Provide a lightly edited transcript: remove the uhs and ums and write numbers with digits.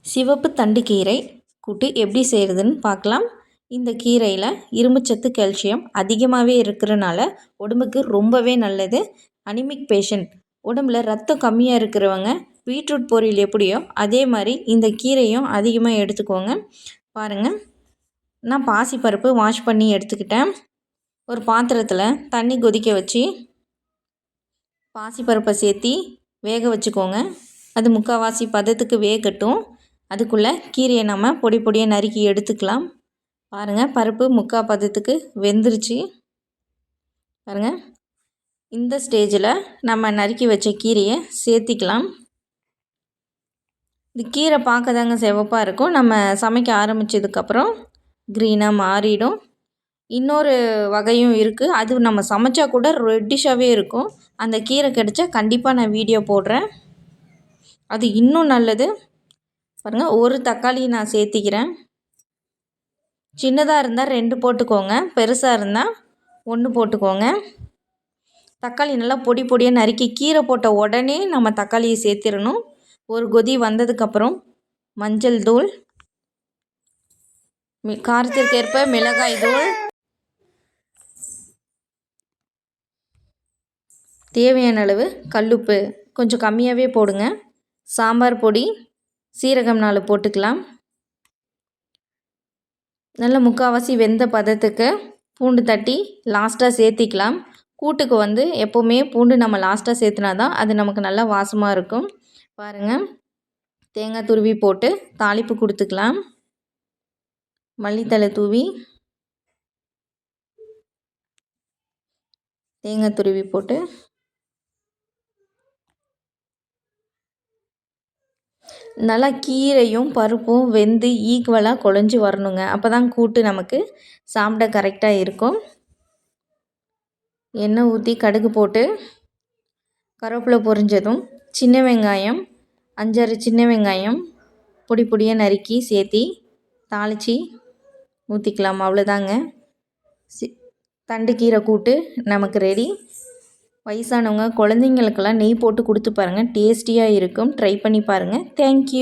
சிவப்பு தண்டு கீரை கூட்டு எப்படி செய்கிறதுன்னு பார்க்கலாம். இந்த கீரையில் இரும்புச்சத்து, கால்சியம் அதிகமாகவே இருக்கிறனால உடம்புக்கு ரொம்பவே நல்லது. அனிமிக் பேஷண்ட், உடம்புல ரத்தம் கம்மியாக இருக்கிறவங்க பீட்ரூட் பொரியல் எப்படியோ அதே மாதிரி இந்த கீரையும் அதிகமாக எடுத்துக்கோங்க. பாருங்கள், நான் பாசிப்பருப்பு வாஷ் பண்ணி எடுத்துக்கிட்டேன். ஒரு பாத்திரத்தில் தண்ணி கொதிக்க வச்சு பாசிப்பருப்பை சேர்த்தி வேக வச்சுக்கோங்க. அது முக்கால்வாசி பதத்துக்கு வேகட்டும். அதுக்குள்ளே கீரையை நம்ம பொடி பொடியாக நறுக்கி எடுத்துக்கலாம். பாருங்கள், பருப்பு முக்கால் பதத்துக்கு வெந்துருச்சு. பாருங்கள், இந்த ஸ்டேஜில் நம்ம நறுக்கி வச்ச கீரையை சேர்த்திக்கலாம். இந்த கீரை பார்க்க தாங்க சிவப்பாக இருக்கும். நம்ம சமைக்க ஆரம்பித்ததுக்கப்புறம் க்ரீனாக மாறிடும். இன்னொரு வகையும் இருக்குது, அது நம்ம சமைச்சா கூட ரெட்டிஷாகவே இருக்கும். அந்த கீரை கிடச்சா கண்டிப்பாக நான் வீடியோ போடுறேன், அது இன்னும் நல்லது. பாருங்கள், ஒரு தக்காளி நான் சேர்த்திக்கிறேன். சின்னதாக இருந்தால் 2 போட்டுக்கோங்க, பெருசாக இருந்தால் 1 போட்டுக்கோங்க. தக்காளி நல்லா பொடி பொடியாக நறுக்கி கீரை போட்ட உடனே நம்ம தக்காளியை சேர்த்திடணும். ஒரு கொதி வந்ததுக்கப்புறம் மஞ்சள் தூள், காரத்திற்கேற்ப மிளகாய் தூள், தேவையான அளவு கல்லுப்பு கொஞ்சம் கம்மியாகவே போடுங்க. சாம்பார் பொடி, சீரகம் 4 போட்டுக்கலாம். நல்ல முக்கால்வாசி வெந்த பதத்துக்கு பூண்டு தட்டி லாஸ்ட்டாக சேர்த்திக்கலாம். கூட்டுக்கு எப்போவுமே பூண்டு நம்ம லாஸ்ட்டாக சேர்த்துனா தான் அது நமக்கு நல்லா வாசமாக இருக்கும். பாருங்கள், தேங்காய் துருவி போட்டு தாளிப்பு கொடுத்துக்கலாம். மல்லித்தழை தூவி தேங்காய் துருவி போட்டு நல்லா கீரையும் பருப்பும் வெந்து ஈக்குவலாக குழஞ்சி வரணுங்க. அப்போ தான் கூட்டு நமக்கு சாப்பிட கரெக்டாக இருக்கும். எண்ணெய் ஊற்றி கடுகு போட்டு கருவேப்பிலை பொரிஞ்சதும் சின்ன வெங்காயம் 5-6 சின்ன வெங்காயம் பொடி பொடியாக நறுக்கி சேர்த்தி தாளித்து ஊற்றிக்கலாம். அவ்வளோதாங்க, தண்டு கீரை கூட்டு நமக்கு ரெடி. வயசானவங்க குழந்தைங்களுக்கெல்லாம் நெய் போட்டு கொடுத்து பாருங்கள், டேஸ்டியாக இருக்கும். ட்ரை பண்ணி பாருங்கள். தேங்க்யூ.